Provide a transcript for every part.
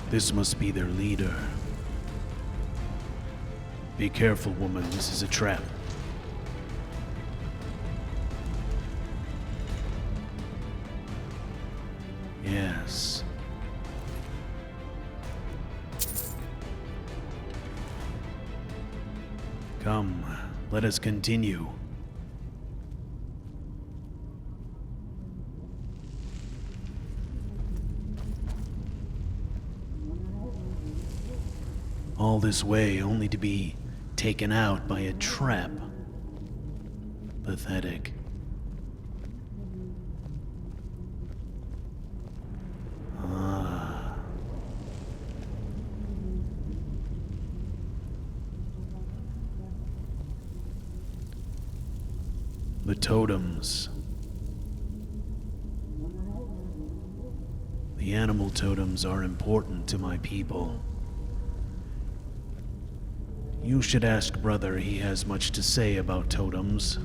This must be their leader. Be careful, woman. This is a trap. Yes. Come, let us continue. All this way only to be taken out by a trap. Pathetic. The totems. The animal totems are important to my people. You should ask brother, he has much to say about totems.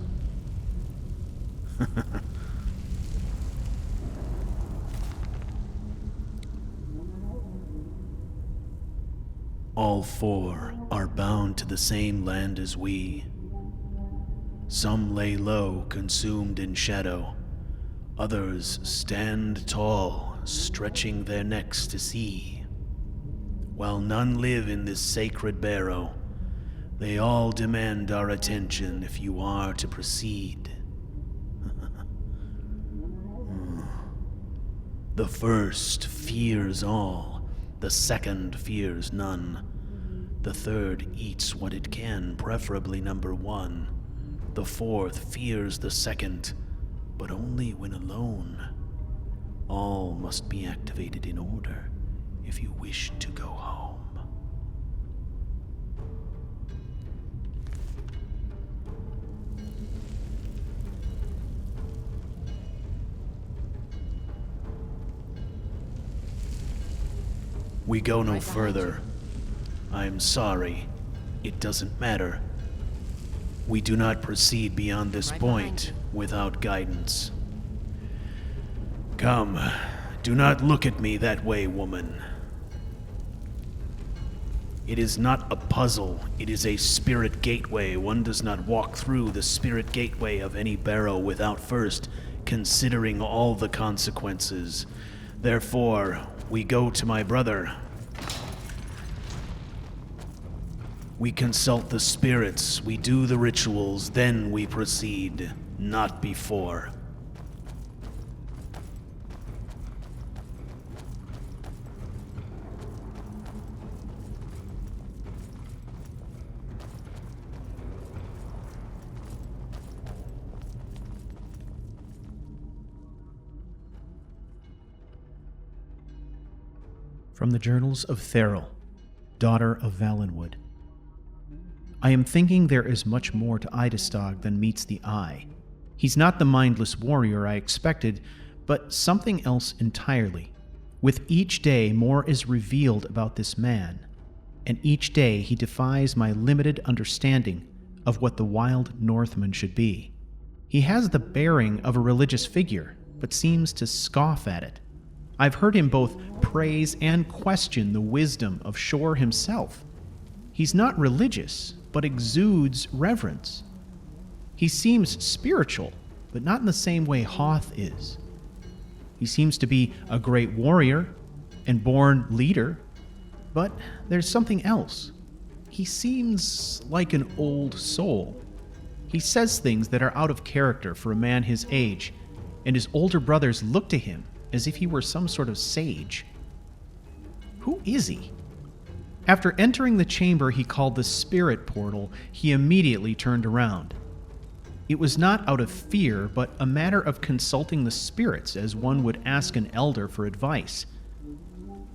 All four are bound to the same land as we. Some lay low, consumed in shadow. Others stand tall, stretching their necks to see. While none live in this sacred barrow, they all demand our attention if you are to proceed. The first fears all, the second fears none. The third eats what it can, preferably number one. The fourth fears the second, but only when alone. All must be activated in order if you wish to go home. We go no further. I'm sorry. It doesn't matter. We do not proceed beyond this point without guidance. Come, do not look at me that way, woman. It is not a puzzle, it is a spirit gateway. One does not walk through the spirit gateway of any barrow without first considering all the consequences. Therefore, we go to my brother. We consult the spirits, we do the rituals, then we proceed, not before. From the Journals of Theral, daughter of Valenwood. I am thinking there is much more to Idastog than meets the eye. He's not the mindless warrior I expected, but something else entirely. With each day, more is revealed about this man, and each day he defies my limited understanding of what the wild Northman should be. He has the bearing of a religious figure, but seems to scoff at it. I've heard him both praise and question the wisdom of Shor himself. He's not religious, but exudes reverence. He seems spiritual, but not in the same way Hoth is. He seems to be a great warrior and born leader, but there's something else. He seems like an old soul. He says things that are out of character for a man his age, and his older brothers look to him as if he were some sort of sage. Who is he? After entering the chamber he called the Spirit Portal, he immediately turned around. It was not out of fear, but a matter of consulting the spirits as one would ask an elder for advice.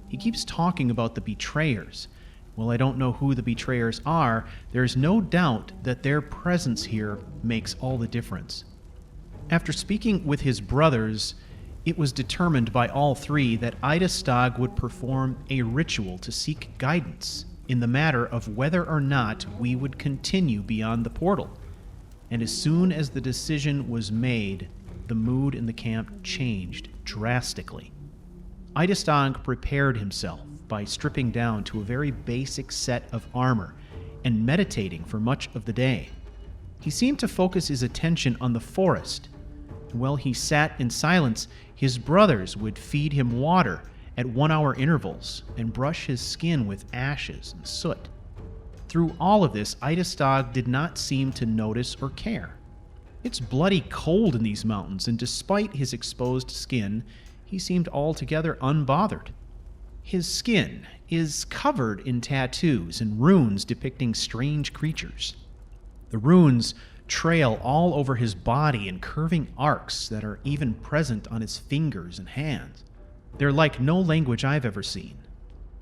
He keeps talking about the betrayers. Well, I don't know who the betrayers are. There's no doubt that their presence here makes all the difference. After speaking with his brothers, it was determined by all three that Idastog would perform a ritual to seek guidance in the matter of whether or not we would continue beyond the portal. And as soon as the decision was made, the mood in the camp changed drastically. Idastog prepared himself, by stripping down to a very basic set of armor and meditating for much of the day. He seemed to focus his attention on the forest, and while he sat in silence, his brothers would feed him water at 1-hour intervals and brush his skin with ashes and soot. Through all of this, Idastog did not seem to notice or care. It's bloody cold in these mountains, and despite his exposed skin, he seemed altogether unbothered. His skin is covered in tattoos and runes depicting strange creatures. The runes trail all over his body in curving arcs that are even present on his fingers and hands. They're like no language I've ever seen.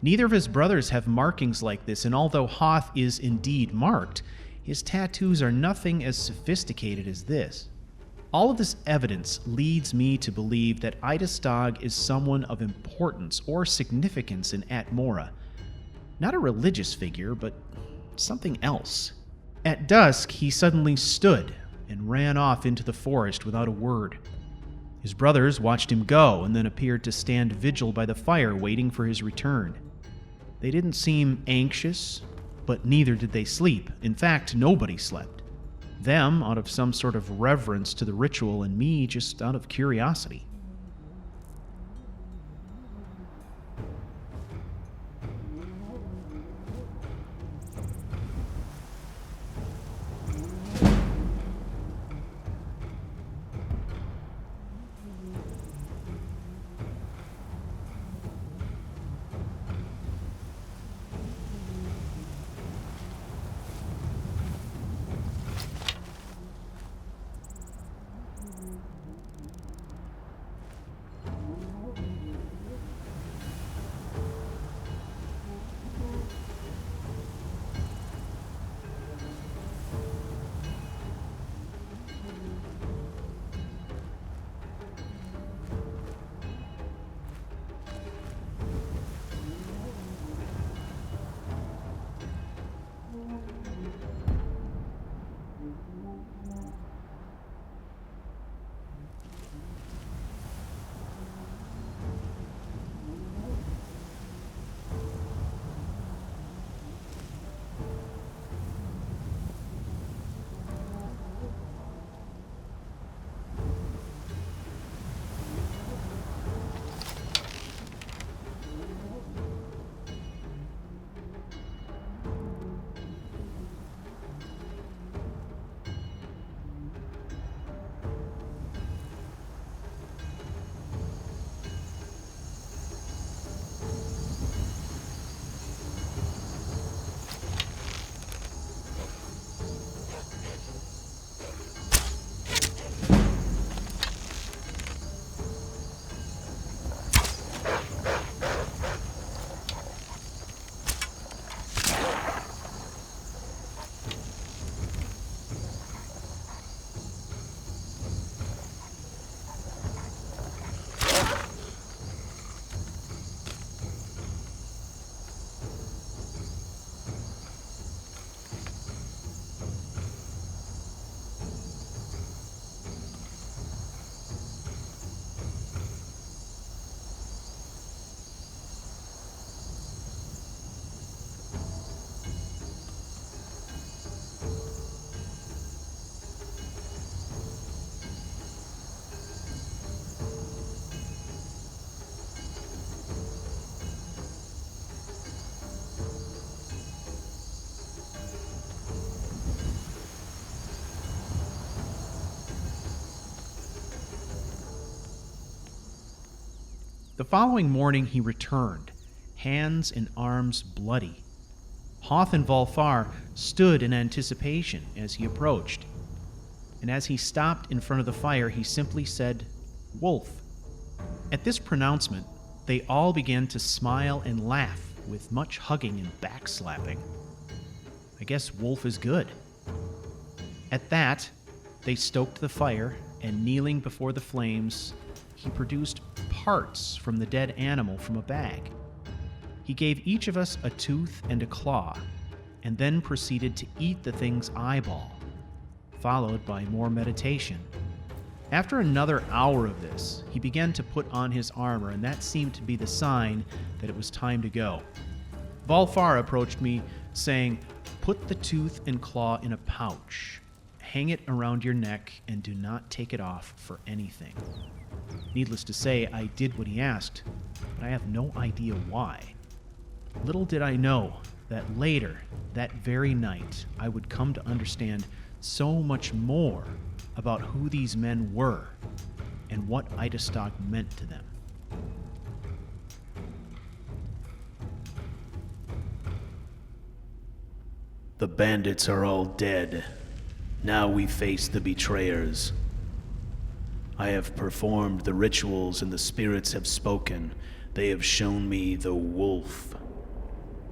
Neither of his brothers have markings like this, and although Hoth is indeed marked, his tattoos are nothing as sophisticated as this. All of this evidence leads me to believe that Idastog is someone of importance or significance in Atmora. Not a religious figure, but something else. At dusk, he suddenly stood and ran off into the forest without a word. His brothers watched him go and then appeared to stand vigil by the fire waiting for his return. They didn't seem anxious, but neither did they sleep. In fact, nobody slept. Them out of some sort of reverence to the ritual, and me just out of curiosity. The following morning he returned, hands and arms bloody. Hoth and Volfar stood in anticipation as he approached, and as he stopped in front of the fire, he simply said, "Wolf." At this pronouncement, they all began to smile and laugh with much hugging and backslapping. I guess Wolf is good. At that, they stoked the fire, and kneeling before the flames, he produced parts from the dead animal from a bag. He gave each of us a tooth and a claw, and then proceeded to eat the thing's eyeball, followed by more meditation. After another hour of this, he began to put on his armor, and that seemed to be the sign that it was time to go. Valfar approached me, saying, "Put the tooth and claw in a pouch. Hang it around your neck and do not take it off for anything." Needless to say, I did what he asked, but I have no idea why. Little did I know that later, that very night, I would come to understand so much more about who these men were and what Idastog meant to them. The bandits are all dead. Now we face the betrayers. I have performed the rituals and the spirits have spoken. They have shown me the wolf.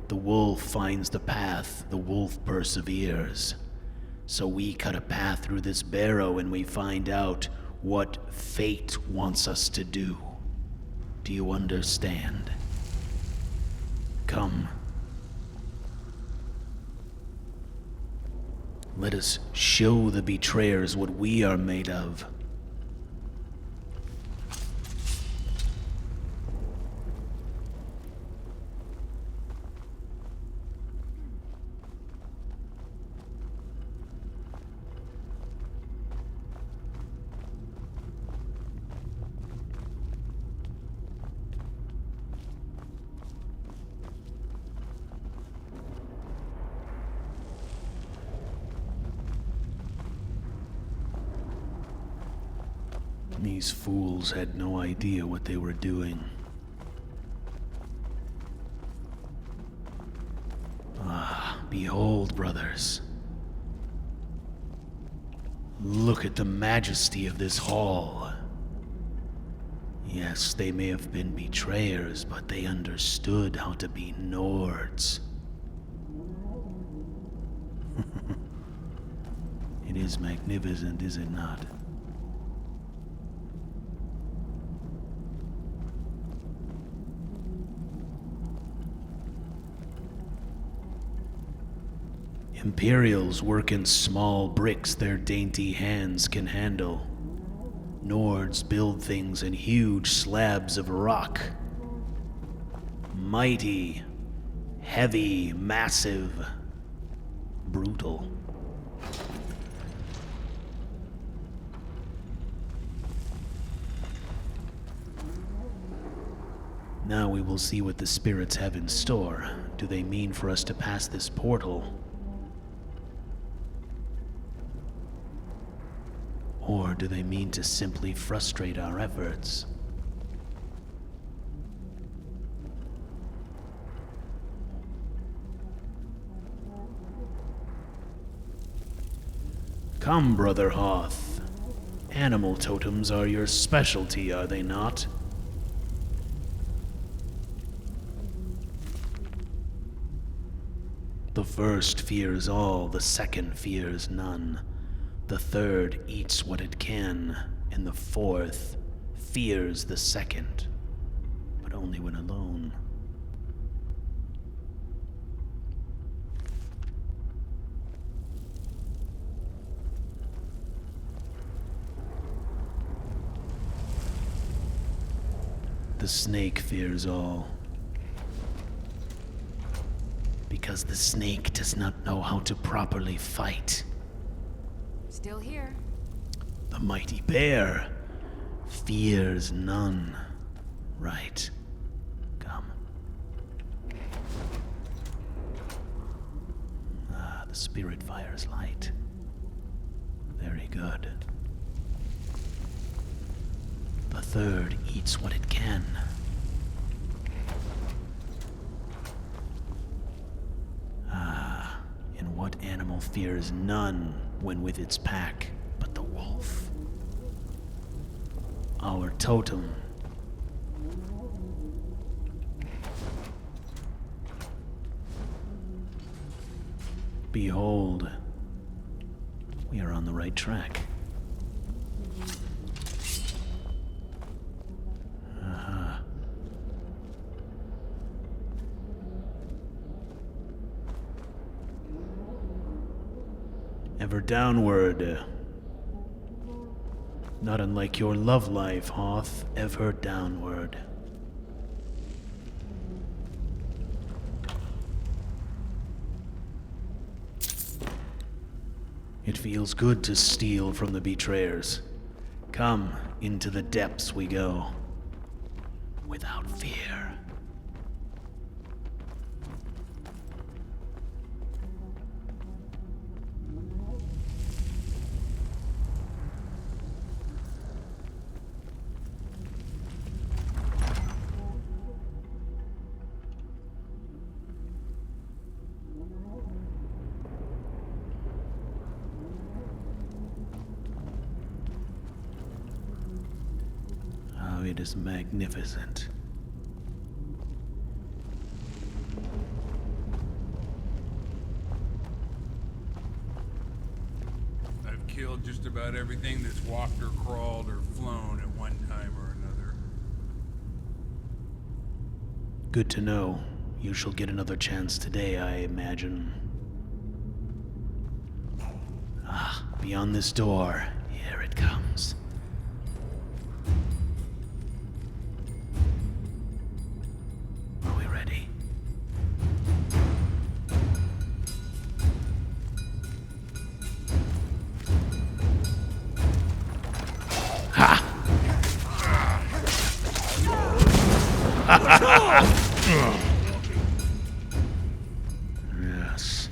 The wolf finds the path, the wolf perseveres. So we cut a path through this barrow and we find out what fate wants us to do. Do you understand? Come. Let us show the betrayers what we are made of. These fools had no idea what they were doing. Ah, behold, brothers. Look at the majesty of this hall. Yes, they may have been betrayers, but they understood how to be Nords. It is magnificent, is it not? Imperials work in small bricks their dainty hands can handle. Nords build things in huge slabs of rock. Mighty, heavy, massive, brutal. Now we will see what the spirits have in store. Do they mean for us to pass this portal? Or do they mean to simply frustrate our efforts? Come, Brother Hoth. Animal totems are your specialty, are they not? The first fears all, the second fears none. The third eats what it can, and the fourth fears the second, but only when alone. The snake fears all, because the snake does not know how to properly fight. Still here. The mighty bear fears none. Right. Come. Ah, the spirit fires light. Very good. The third eats what it can. Ah, and what animal fears none when with its pack but the wolf? Our totem. Behold, we are on the right track. Ever downward. Not unlike your love life, Hoth, ever downward. It feels good to steal from the betrayers. Come, into the depths we go. Without fear. It is magnificent. I've killed just about everything that's walked or crawled or flown at one time or another. Good to know. You shall get another chance today, I imagine. Ah, beyond this door, here it comes. Are we ready? Yes.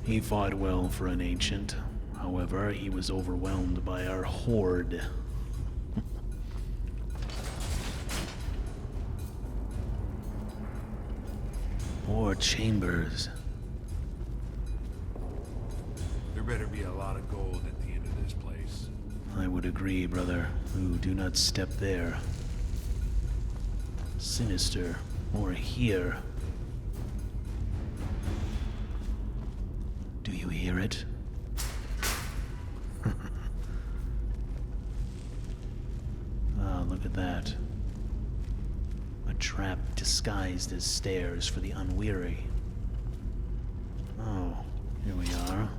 He fought well for an ancient. However, he was overwhelmed by our horde. More chambers. There better be a lot of gold at the end of this place. I would agree, brother. Ooh, do not step there. Sinister, or here. Do you hear it? Ah, look at that. A trap disguised as stairs for the unweary. Oh, here we are.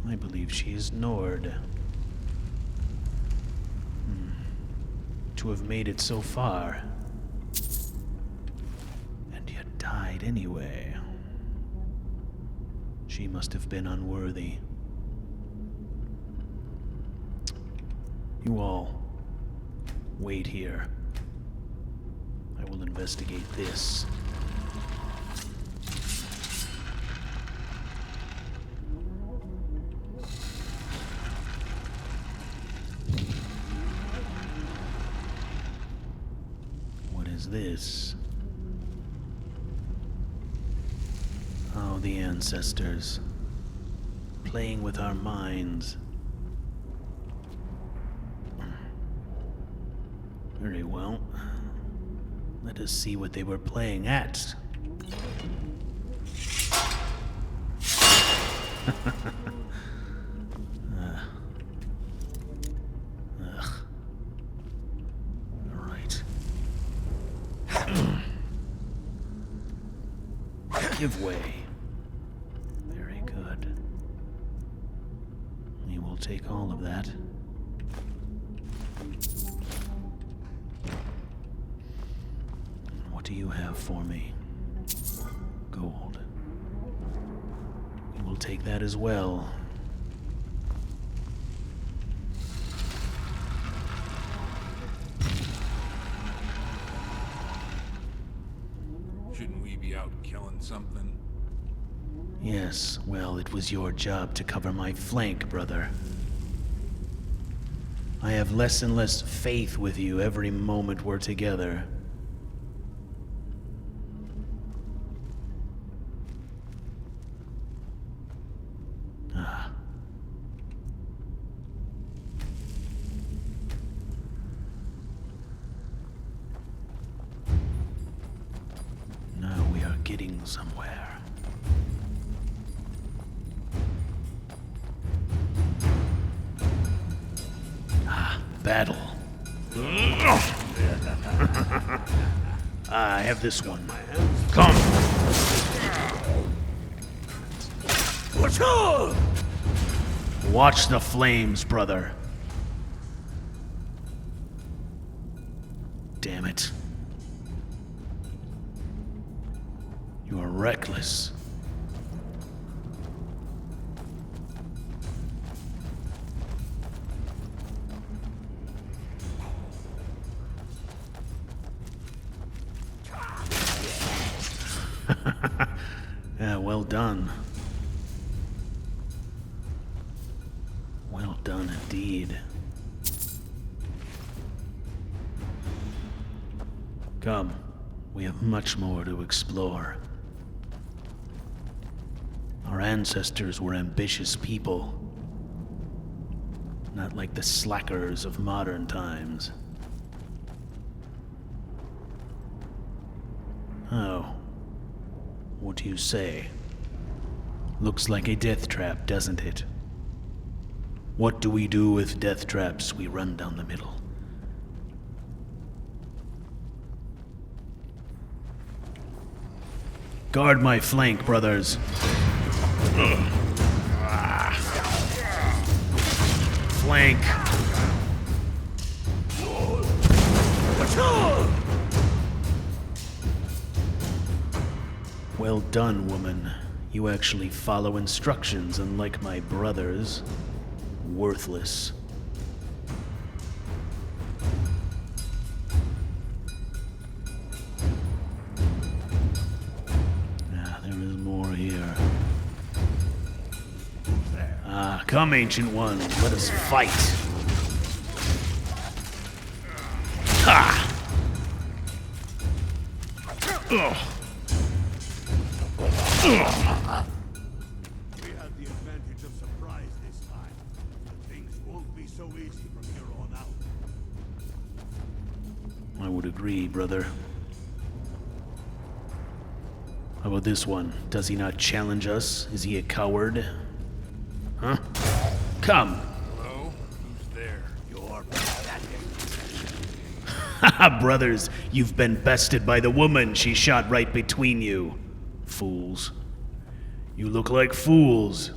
I believe she is Nord. To have made it so far. And yet died anyway. She must have been unworthy. You all, wait here. I will investigate this. What is this? Oh, the ancestors. Playing with our minds. Very well. Let us see what they were playing at. Ugh. All right. Give way. Very good. We will take all of that. What do you have for me? Gold. We will take that as well. Shouldn't we be out killing something? Yes, well, it was your job to cover my flank, brother. I have less and less faith with you every moment we're together. Ah. Now we are getting somewhere. Battle. I have this one. Come. Watch the flames, brother. Damn it. You are reckless. Yeah, well done. Well done indeed. Come, we have much more to explore. Our ancestors were ambitious people, not like the slackers of modern times. Oh, what do you say? Looks like a death trap, doesn't it? What do we do with death traps? We run down the middle. Guard my flank, brothers. Flank. Well done, woman. You actually follow instructions, unlike my brothers. Worthless. There is more here. Come, Ancient One, let us fight. Ha! Ugh. We had the advantage of surprise this time. Things won't be so easy from here on out. I would agree, brother. How about this one? Does he not challenge us? Is he a coward? Huh? Come! Hello? Who's there? You're pathetic. Haha, brothers, you've been bested by the woman. She shot right between you. Fools. You look like fools.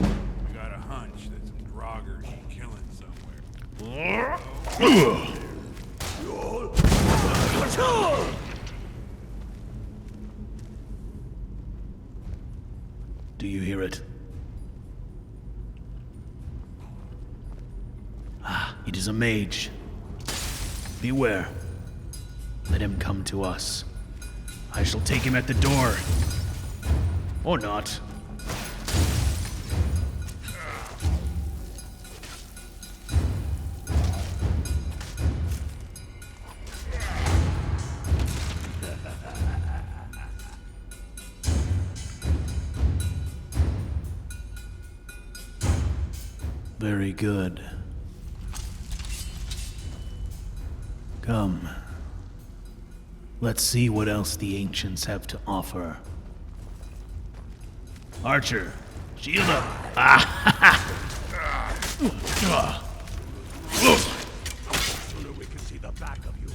We got a hunch that some Draugrs are killing somewhere. Do you hear it? It is a mage. Beware. Let him come to us. I shall take him at the door. Or not. Very good. Come. Let's see what else the ancients have to offer. Archer, shield up. Sooner we can see the back of you.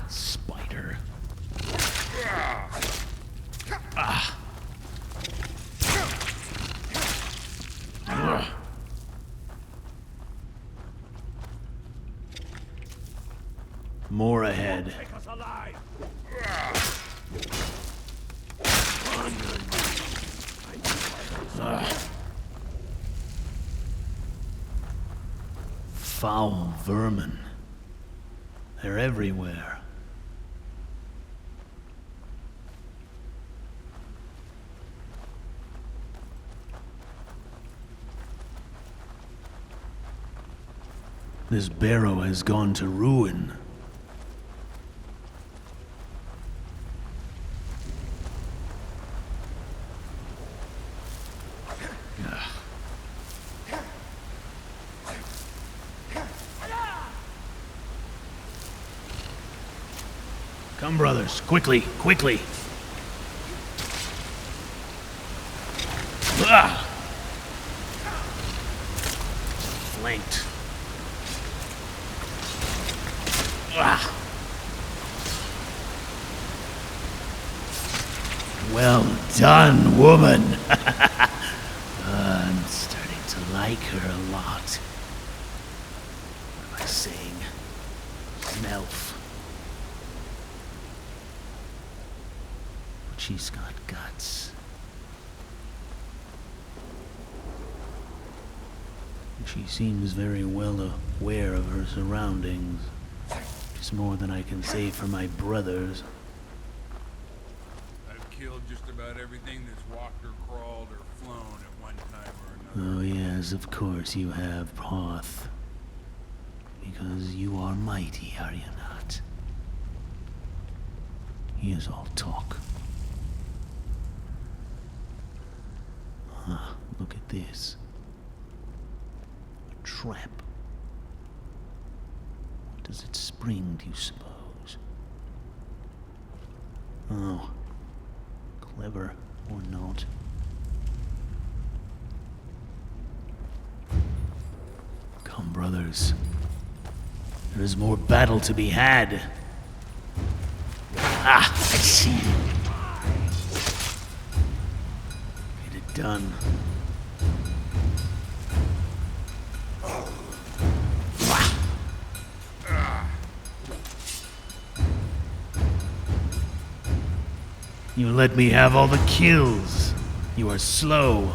Spider. More ahead. Take us alive. Foul vermin. They're everywhere. This barrow has gone to ruin. Come, brothers, quickly, quickly. Flanked. Ah. Well done, woman. I'm starting to like her a lot. What am I saying? An elf. But she's got guts. She seems very well aware of her surroundings. Which is more than I can say for my brothers. I've killed just about everything that's walked or crawled or flown at one time or another. Oh yes, of course you have, Hoth. Because you are mighty, are you not? He is all talk. Huh, look at this. A trap. What does it spring, do you suppose? Oh. Clever or not. Come, brothers. There is more battle to be had. Ah, I see you. Get it done. You let me have all the kills. You are slow.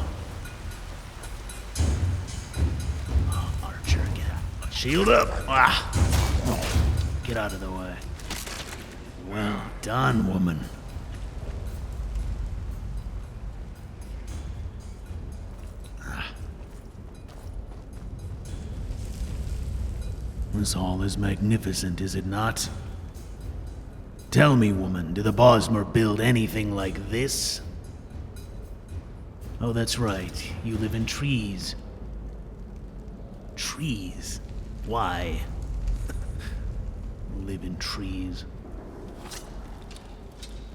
Oh, Archer, get out. Shield up. Ah. Get out of the way. Well done, woman. Ah. This hall is magnificent, is it not? Tell me, woman, do the Bosmer build anything like this? Oh, that's right. You live in trees. Trees? Why? Live in trees.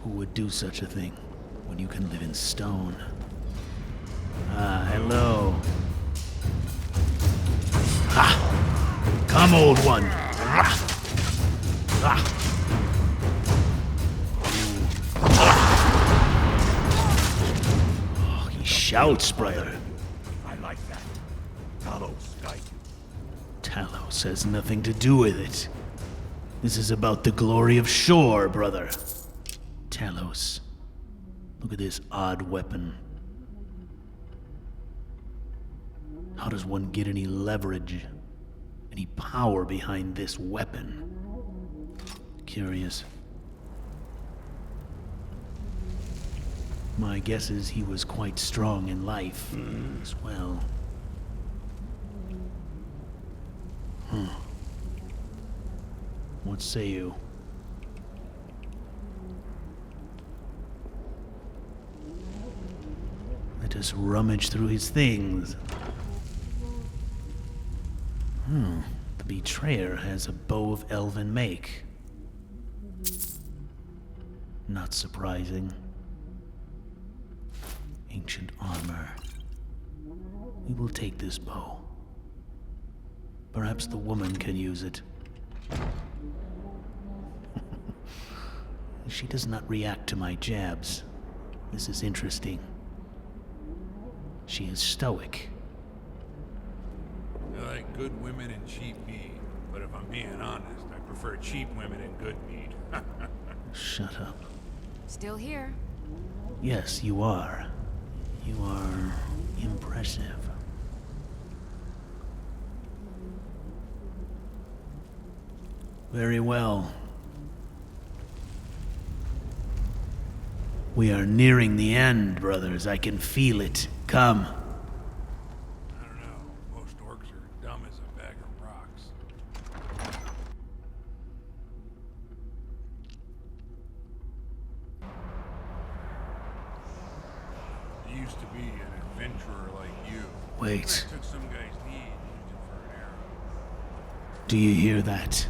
Who would do such a thing when you can live in stone? Ah, hello. Ha! Come, old one! Ah! Ah! Shouts, brother. I like that. Talos, guide you. Talos has nothing to do with it. This is about the glory of Shore, brother. Talos. Look at this odd weapon. How does one get any leverage, any power behind this weapon? Curious. My guess is he was quite strong in life as well. What say you? Let us rummage through his things. The betrayer has a bow of elven make. Not surprising. Ancient armor. We will take this bow. Perhaps the woman can use it. She does not react to my jabs. This is interesting. She is stoic. I like good women and cheap meat, but if I'm being honest, I prefer cheap women and good meat. Shut up. Still here. Yes, you are. You are impressive. Very well. We are nearing the end, brothers. I can feel it. Come. I don't know. Most orcs are dumb as a bag of rocks. I used to be an adventurer like you. Wait. I took some guy's knee and used it for an arrow. Do you hear that?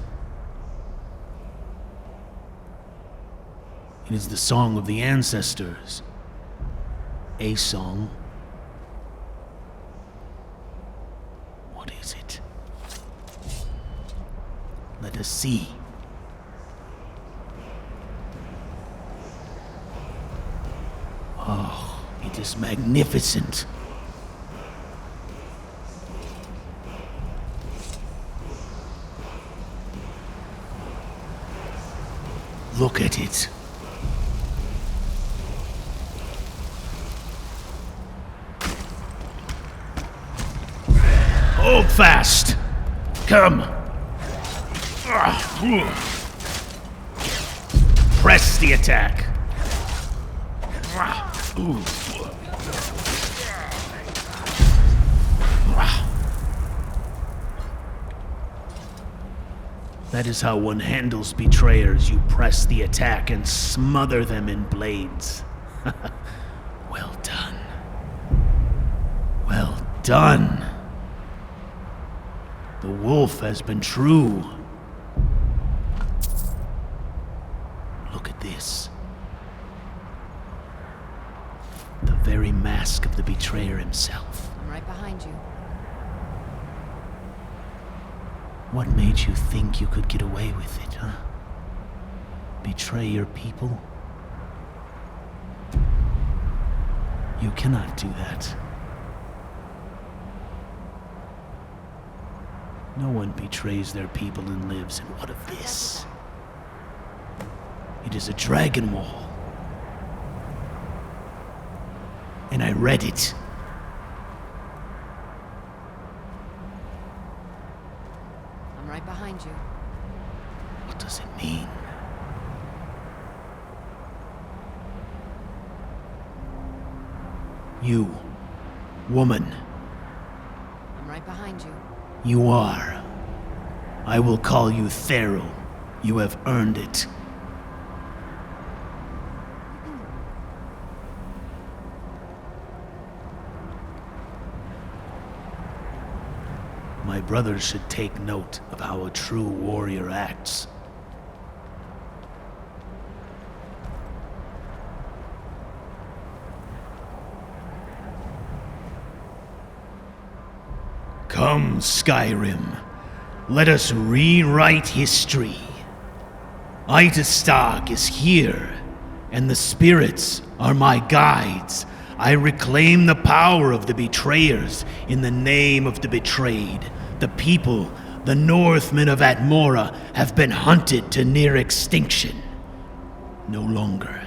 It is the song of the ancestors. A song What is it? Let us see. Oh, it is magnificent. Look at it. Hold fast. Come. Press the attack. That is how one handles betrayers. You press the attack and smother them in blades. Well done. Well done. The wolf has been true. Look at this. The very mask of the betrayer himself. I'm right behind you. What made you think you could get away with it, huh? Betray your people? You cannot do that. No one betrays their people and lives, and what of this? It is a dragon wall. And I read it. I'm right behind you. What does it mean? You, woman. I'm right behind you. You are. I will call you Therill. You have earned it. My brothers should take note of how a true warrior acts. Come, Skyrim. Let us rewrite history. Itastag is here, and the spirits are my guides. I reclaim the power of the betrayers in the name of the betrayed. The people, the Northmen of Atmora, have been hunted to near extinction. No longer.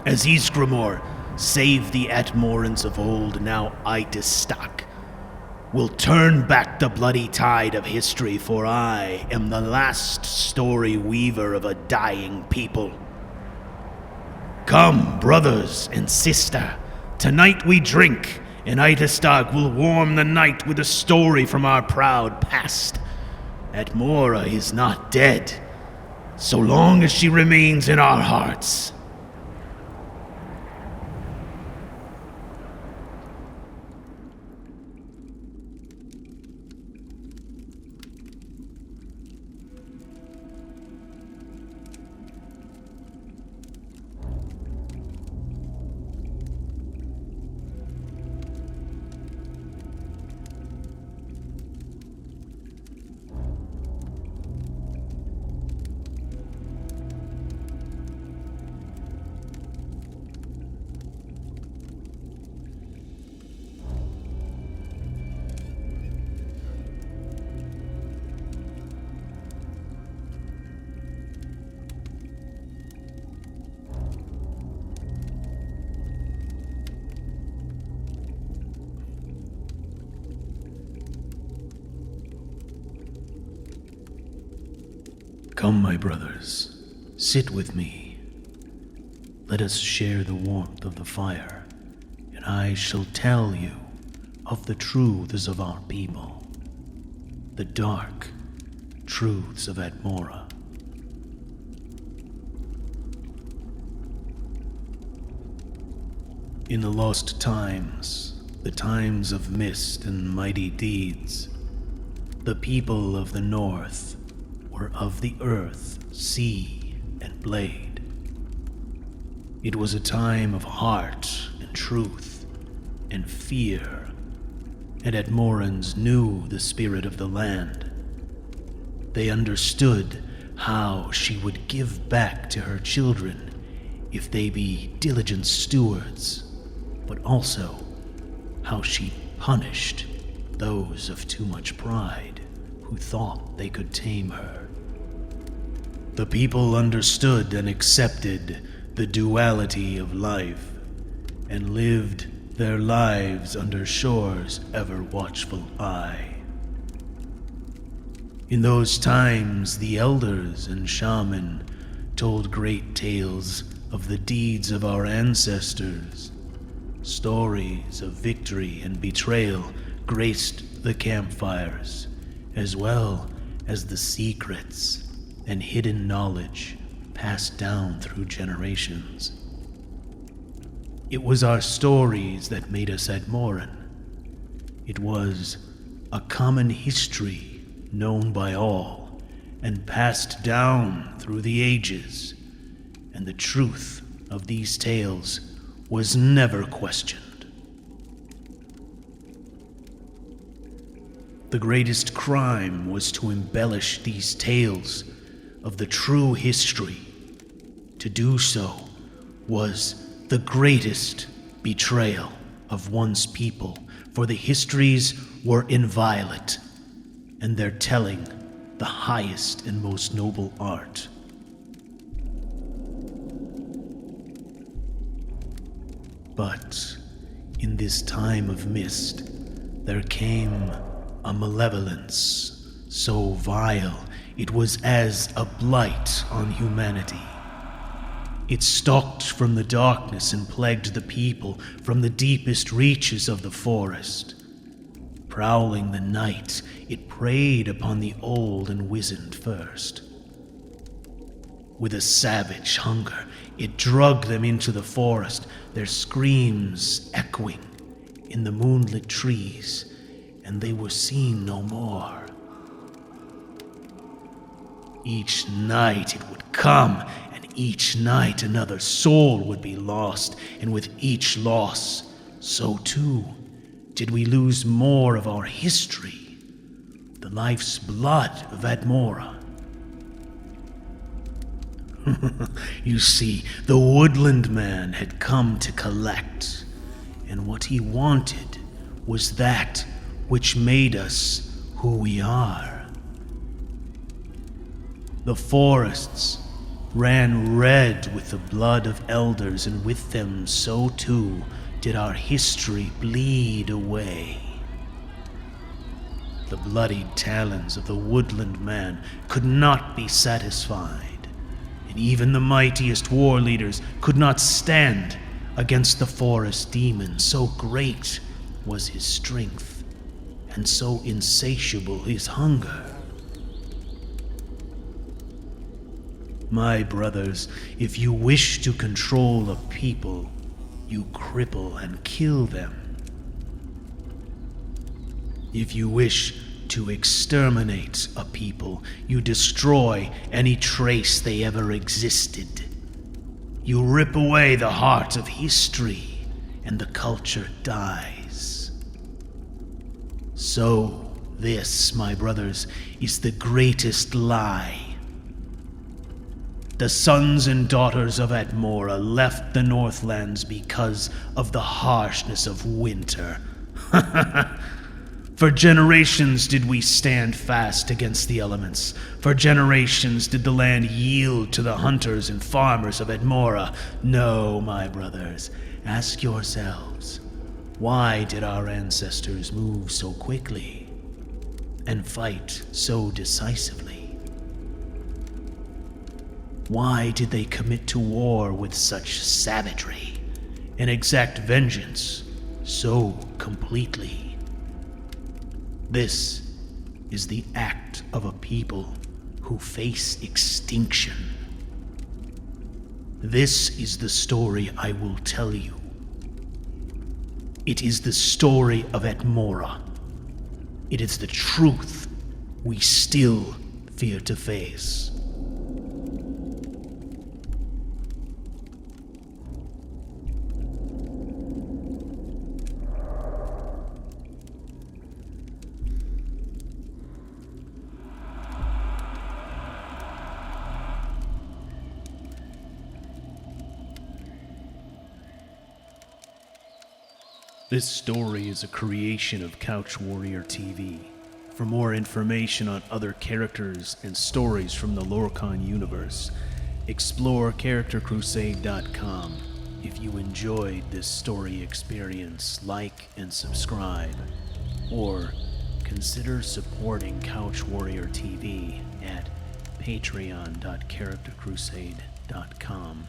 As Ysgramor saved the Atmorans of old, now Itastag will turn back the bloody tide of history, for I am the last story weaver of a dying people. Come, brothers and sister, tonight we drink, and Itastag will warm the night with a story from our proud past. Atmora is not dead, so long as she remains in our hearts. Come, my brothers, sit with me. Let us share the warmth of the fire, and I shall tell you of the truths of our people, the dark truths of Atmora. In the lost times, the times of mist and mighty deeds, the people of the north were of the earth, sea, and blade. It was a time of heart and truth and fear and Atmorans knew the spirit of the land. They understood how she would give back to her children if they be diligent stewards, but also how she punished those of too much pride who thought they could tame her. The people understood and accepted the duality of life, and lived their lives under Shore's ever-watchful eye. In those times, the elders and shaman told great tales of the deeds of our ancestors. Stories of victory and betrayal graced the campfires, as well as the secrets and hidden knowledge passed down through generations. It was our stories that made us Atmoran. It was a common history known by all and passed down through the ages, and the truth of these tales was never questioned. The greatest crime was to embellish these tales of the true history. To do so was the greatest betrayal of one's people, for the histories were inviolate, and their telling the highest and most noble art. But in this time of mist, there came a malevolence so vile it was as a blight on humanity. It stalked from the darkness and plagued the people from the deepest reaches of the forest. Prowling the night, it preyed upon the old and wizened first. With a savage hunger, it dragged them into the forest, their screams echoing in the moonlit trees, and they were seen no more. Each night it would come, and each night another soul would be lost, and with each loss, so too did we lose more of our history, the life's blood of Atmora. You see, the woodland man had come to collect, and what he wanted was that which made us who we are. The forests ran red with the blood of elders, and with them so too did our history bleed away. The bloodied talons of the woodland man could not be satisfied, and even the mightiest war leaders could not stand against the forest demon. So great was his strength, and so insatiable his hunger. My brothers, if you wish to control a people, you cripple and kill them. If you wish to exterminate a people, you destroy any trace they ever existed. You rip away the heart of history, and the culture dies. So, this, my brothers, is the greatest lie. The sons and daughters of Atmora left the Northlands because of the harshness of winter. For generations did we stand fast against the elements. For generations did the land yield to the hunters and farmers of Atmora. No, my brothers, ask yourselves, why did our ancestors move so quickly and fight so decisively? Why did they commit to war with such savagery and exact vengeance so completely? This is the act of a people who face extinction. This is the story I will tell you. It is the story of Atmora. It is the truth we still fear to face. This story is a creation of CouchWarrior TV. For more information on other characters and stories from the Lorkhon universe, explore CharacterCrusade.com. If you enjoyed this story experience, like and subscribe, or consider supporting CouchWarrior TV at patreon.charactercrusade.com.